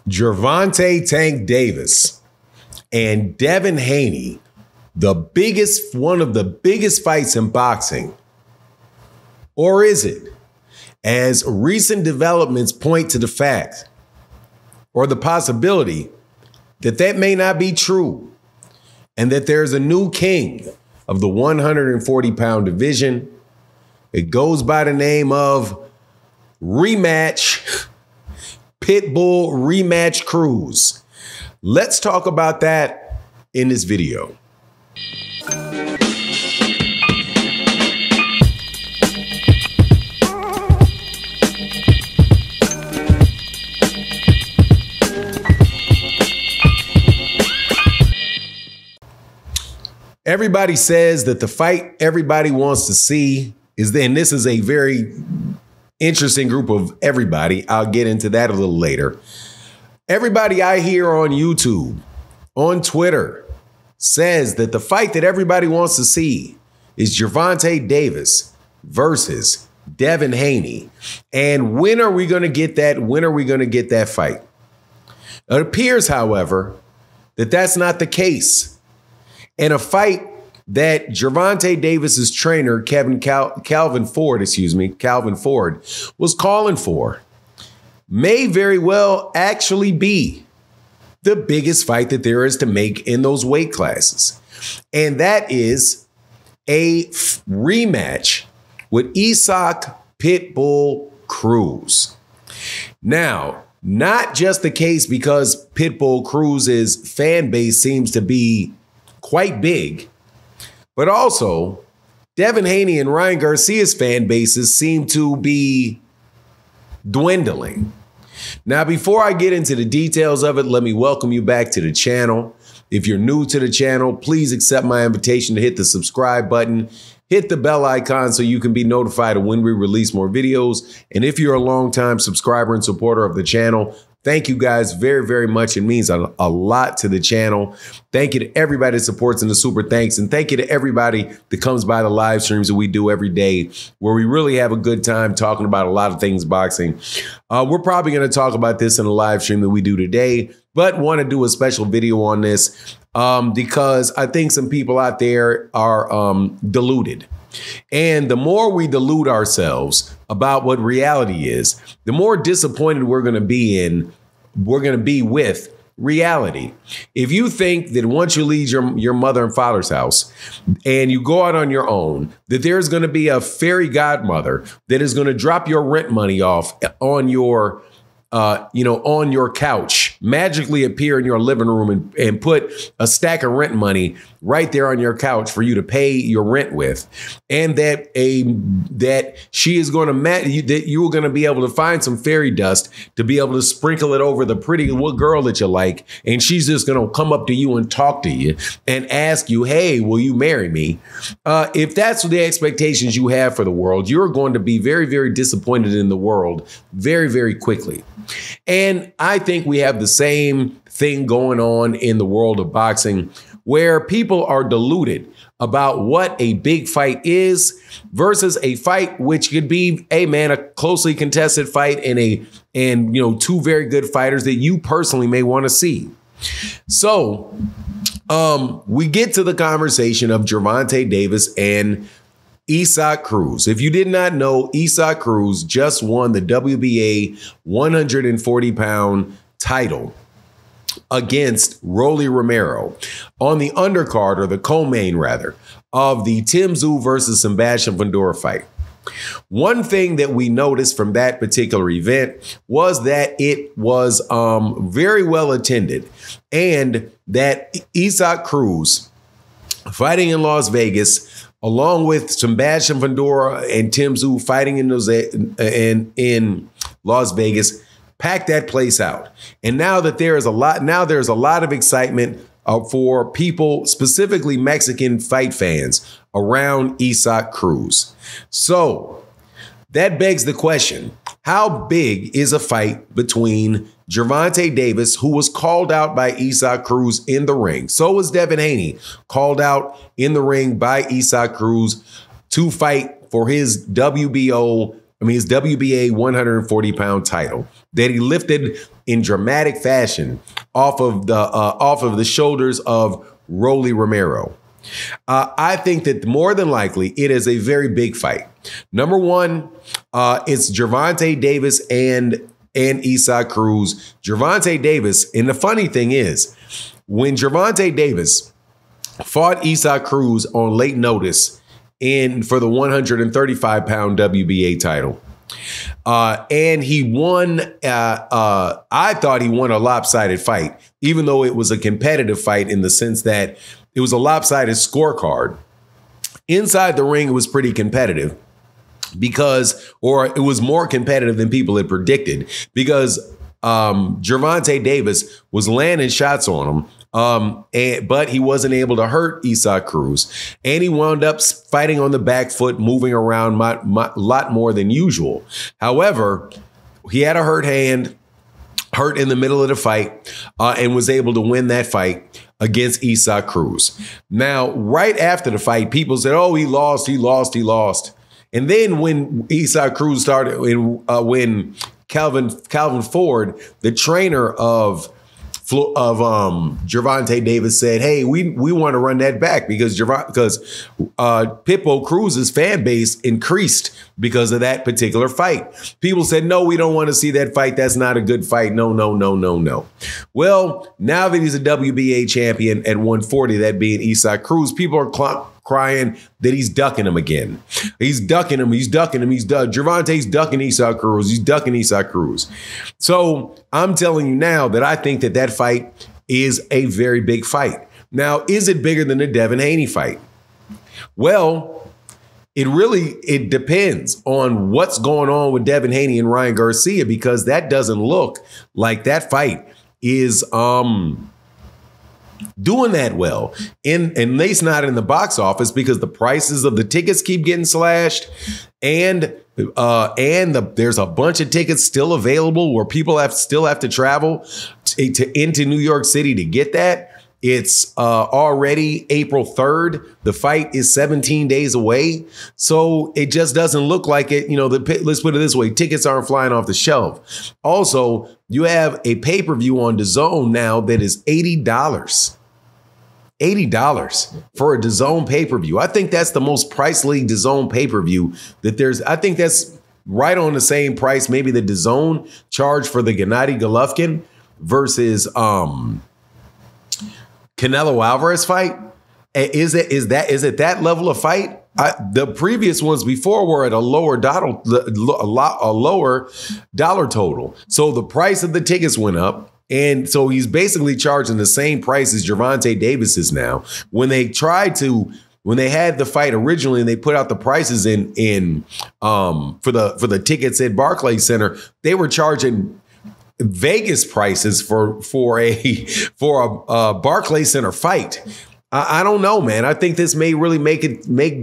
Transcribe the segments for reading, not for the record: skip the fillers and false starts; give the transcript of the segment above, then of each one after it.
Gervonta Tank Davis and Devin Haney, one of the biggest fights in boxing? Or is it, as recent developments point to the fact or the possibility that may not be true and that there's a new king of the 140-pound division? It goes by the name of Rematch, Pitbull Rematch Cruz. Let's talk about that in this video. Everybody says that the fight everybody wants to see is then. This is a very interesting group of everybody. I'll get into that a little later. Everybody I hear on YouTube, on Twitter, says that the fight that everybody wants to see is Gervonta Davis versus Devin Haney. And when are we going to get that? When are we going to get that fight? It appears, however, that that's not the case. And a fight that Gervonta Davis's trainer, Calvin Ford, was calling for may very well actually be the biggest fight that there is to make in those weight classes. And that is a rematch with Isaac Pitbull Cruz. Now, not just the case because Pitbull Cruz's fan base seems to be quite big, but also Devin Haney and Ryan Garcia's fan bases seem to be dwindling. Now, before I get into the details of it, let me welcome you back to the channel. If you're new to the channel, please accept my invitation to hit the subscribe button, hit the bell icon so you can be notified of when we release more videos. And if you're a longtime subscriber and supporter of the channel, thank you guys very, very much. It means a lot to the channel. Thank you to everybody that supports in the super thanks. And thank you to everybody that comes by the live streams that we do every day, where we really have a good time talking about a lot of things boxing. We're probably going to talk about this in a live stream that we do today, but want to do a special video on this because I think some people out there are deluded. And the more we delude ourselves about what reality is, the more disappointed we're going to be with reality. If you think that once you leave your mother and father's house and you go out on your own, that there's going to be a fairy godmother that is going to drop your rent money off on your on your couch, magically appear in your living room and put a stack of rent money right there on your couch for you to pay your rent with, and that she is going to that you are going to be able to find some fairy dust to be able to sprinkle it over the pretty girl that you like, and she's just going to come up to you and talk to you and ask you, "Hey, will you marry me?" If that's the expectations you have for the world, you're going to be very, very disappointed in the world very, very quickly. And I think we have the same thing going on in the world of boxing, where people are deluded about what a big fight is versus a fight which could be a closely contested fight and two very good fighters that you personally may want to see. So we get to the conversation of Gervonta Davis and Isaac Cruz. If you did not know, Isaac Cruz just won the WBA 140-pound title against Rolly Romero on the undercard, or the co-main rather, of the Tim Tszyu versus Sebastian Fundora fight. One thing that we noticed from that particular event was that it was very well attended, and that Isaac Cruz, fighting in Las Vegas, along with Sebastian Fundora and Tim Tszyu fighting in Las Vegas, packed that place out. And now that there's a lot of excitement for people, specifically Mexican fight fans, around Isaac Cruz. So that begs the question, how big is a fight between Gervonta Davis, who was called out by Isaac Cruz in the ring? So was Devin Haney, called out in the ring by Isaac Cruz to fight for his WBA 140-pound title that he lifted in dramatic fashion off of the shoulders of Rolly Romero. I think that more than likely it is a very big fight. Number one, it's Gervonta Davis and Isaac Cruz. Gervonta Davis, and the funny thing is, when Gervonta Davis fought Isaac Cruz on late notice for the 135-pound WBA title, and he won, I thought he won a lopsided fight, even though it was a competitive fight in the sense that it was a lopsided scorecard. Inside the ring, it was pretty competitive or it was more competitive than people had predicted because Gervonta Davis was landing shots on him, but he wasn't able to hurt Isaac Cruz. And he wound up fighting on the back foot, moving around a lot more than usual. However, he had a hurt hand, hurt in the middle of the fight, and was able to win that fight against Isaac Cruz. Now, right after the fight, people said, oh, he lost. And then when Isaac Cruz started, when Calvin Ford, the trainer of Gervonta Davis, said, hey, we want to run that back because Pitbull Cruz's fan base increased because of that particular fight. People said, no, we don't want to see that fight. That's not a good fight. No. Well, now that he's a WBA champion at 140, that being Isaac Cruz, people are crying that he's ducking him again. He's ducking him. Gervonta's ducking Isaac Cruz. He's ducking Isaac Cruz. So I'm telling you now that I think that fight is a very big fight. Now, is it bigger than the Devin Haney fight? Well, it depends on what's going on with Devin Haney and Ryan Garcia, because that doesn't look like that fight is doing that well. And at least not in the box office, because the prices of the tickets keep getting slashed, and there's a bunch of tickets still available where people still have to travel into New York City to get that. It's already April 3rd. The fight is 17 days away. So it just doesn't look like it. Let's put it this way. Tickets aren't flying off the shelf. Also, you have a pay-per-view on DAZN now that is $80. $80 for a DAZN pay-per-view. I think that's the most pricey DAZN pay-per-view that there's. I think that's right on the same price maybe the DAZN charged for the Gennady Golovkin versus Canelo Alvarez fight. Is it that level of fight? The previous ones before were at a lower dollar total. So the price of the tickets went up. And so he's basically charging the same price as Gervonta Davis is now. When they had the fight originally and they put out the prices for the tickets at Barclays Center, they were charging Vegas prices for a Barclays Center fight. I don't know, man. I think this may really make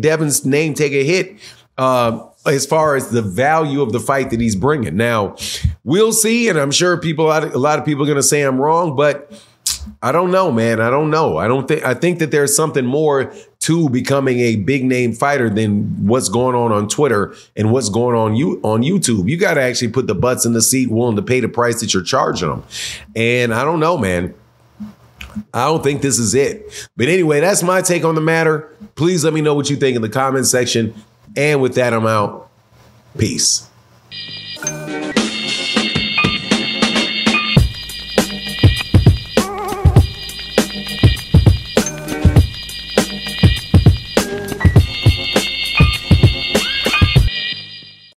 Devin's name take a hit as far as the value of the fight that he's bringing. Now, we'll see, and I'm sure a lot of people are going to say I'm wrong, but I don't know, man. I don't know. I think that there's something more to becoming a big name fighter than what's going on Twitter and what's going on YouTube. You got to actually put the butts in the seat, willing to pay the price that you're charging them. And I don't know, man. I don't think this is it. But anyway, that's my take on the matter. Please let me know what you think in the comment section. And with that, I'm out. Peace.